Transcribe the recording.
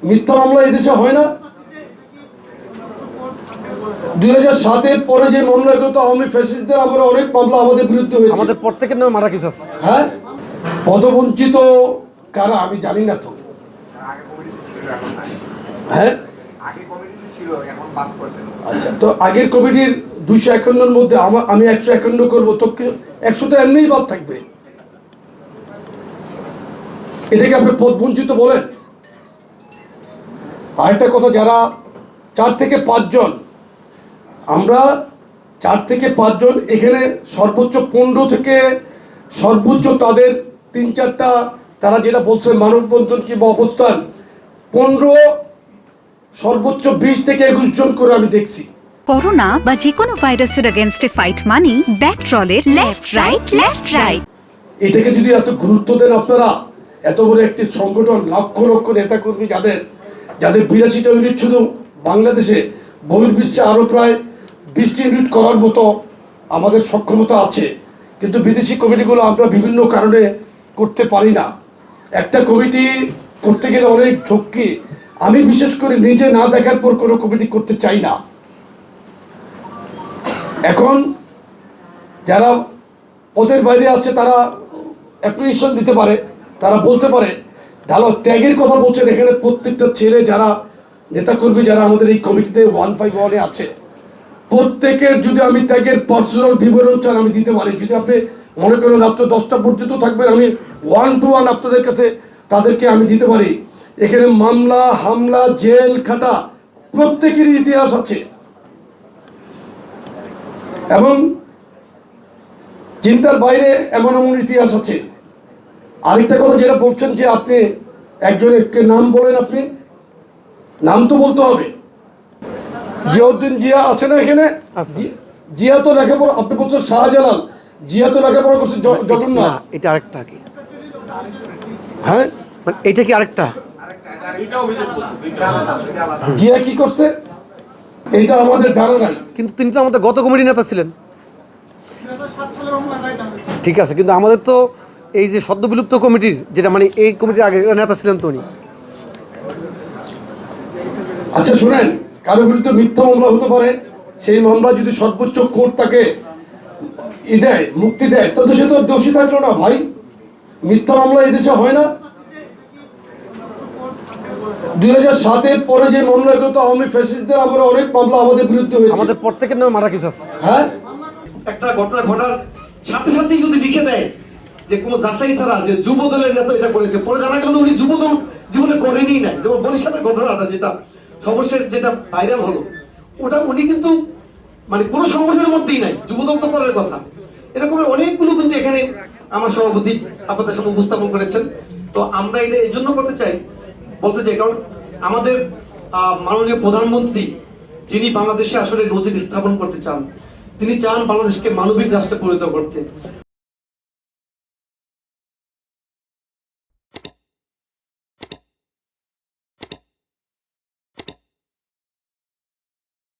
মিথ্যা মামলা এদেশে হয় না? 2007-এর পরে যে মামলাগুলো তো আওয়ামী ফ্যাসিস্টদের আমরা অনেক মামলা আমাদের বিরুদ্ধে হয়েছে। আমাদের প্রত্যেকের নামে মারা কেস আছে। হ্যাঁ, পদবঞ্চিত কারা আমি জানি না তো। হ্যাঁ, আচ্ছা, তো আগের কমিটির 251-এর মধ্যে আমি 151 করবো, তো 100 তো এমনিই বাদ থাকবে। এটাকে আপনি পদবঞ্চিত বলেন? আরেকটা কথা, যারা 4 থেকে 5 জন, আমরা 4 থেকে 5 জন, এখানে সর্বোচ্চ 15 থেকে সর্বোচ্চ তাদের 3-4টা, তারা যেটা বলছে মানববন্ধন কিংবা অবস্থান, 15 সর্বোচ্চ 20 থেকে 21 জন করে আমি দেখছি। করোনা বা যে কোনো ভাইরাসের এগেইনস্টে ফাইট মানি ব্যাকট্রলের লেফট রাইট। এটাকে যদি এত গুরুত্ব দেন আপনারা, এত বড় একটি সংগঠন, লক্ষ লক্ষ নেতা কর্মী, যাদের 82টা ইউনিট শুধু বাংলাদেশে, বহির্বিশ্বে আরো প্রায় 20টি ইউনিট করার মতো আমাদের সক্ষমতা আছে, কিন্তু বিদেশি কমিটিগুলো আমরা বিভিন্ন কারণে করতে পারি না। একটা কমিটি করতে গেলে অনেক ঝক্কি, আমি বিশেষ করে নিজে না দেখার পর কোনো কমিটি করতে চাই না। এখন যারা ওদের বাইরে আছে তারা অ্যাপ্রিসিয়েশন দিতে পারে, তারা বলতে পারে। ঢালো ত্যাগের কথা বলছেন, এখানে প্রত্যেকটা ছেলে যারা নেতাকর্মী যারা আমাদের এই কমিটিতে 151-এ আছে, প্রত্যেকের যদি আমি ত্যাগের পার্সোনাল বিবরণ চান আমি দিতে পারি। যদি আপনি মনে করেন রাত্র 10টা পর্যন্ত থাকবেন, আমি 1 to 1 আপনাদের কাছে তাদেরকে আমি দিতে পারি। এখানে মামলা, হামলা, জেল খাটা প্রত্যেকেরই ইতিহাস আছে, এবং চিন্তার বাইরে এমন এমন ইতিহাস আছে। আরেকটা কথা যেটা বলছেন যে আপনি একজনের নাম বলেন, আপনি নাম তো বলতে হবে। জিয়াউদ্দিন জিয়া আছে না এখানে? জিয়া তো লেখাপড়া, আপনি বলছেন শাহজালাল, জিয়া তো লেখাপড়া করছে জগন্নাথ। এটা আরেকটা কি? হ্যাঁ, মানে এটা কি আরেকটা? জিয়া কি করছে এটা আমাদের জানা নাই, কিন্তু তিনি তো আমাদের গত কমিটির নেতা ছিলেন। ঠিক আছে, কিন্তু আমাদের তো এই যে সদ্য বিলুপ্ত কমিটির, যেটা মানে এই কমিটির আগে নেতা ছিলেন তো উনি। আচ্ছা শুনেন, কারো বিরুদ্ধে মিথ্যা মামলা হতে পারে, সেই মামলা যদি সর্বোচ্চ কোর্ট তাকে দেয়, মুক্তি দেয়, তাহলে সে তো দোষী থাকলো না ভাই। মিথ্যা মামলা এদেশে হয় না? 2007-এর পরে যে মামলাগুলো তো আওয়ামী ফ্যাসিস্টদের আমরা অনেক মামলা আমাদের বিরুদ্ধে হয়েছে। আমাদের প্রত্যেকের নামে মারা কেস আছে। হ্যাঁ, একটা ঘটনা ঘটার সাথে সাথেই যদি লিখে দেয় যে কোনো যাচাই ছাড়া যে যুব দলের নেতা এটা করেছে, পরে জানা গেল উনি যুব দল জীবনে করেনি না। যেমন বরিশালের ঘটনাটা, যেটা সর্বশেষ যেটা ভাইরাল হলো, ওটা উনি কিন্তু মানে কোনো সংগঠনের মধ্যেই নাই, যুব দল তো পরের কথা। এরকম অনেকগুলো কিন্তু এখানে আমার সভাপতি আপনাদের সামনে উপস্থাপন করেছেন। তো আমরা এটা এই জন্য করতে চাই, বলতে চাই, কারণ আমাদের মাননীয় প্রধানমন্ত্রী, যিনি বাংলাদেশে আসলে নজির স্থাপন করতে চান, তিনি চান বাংলাদেশকে মানবিক রাষ্ট্রে পরিণত করতে।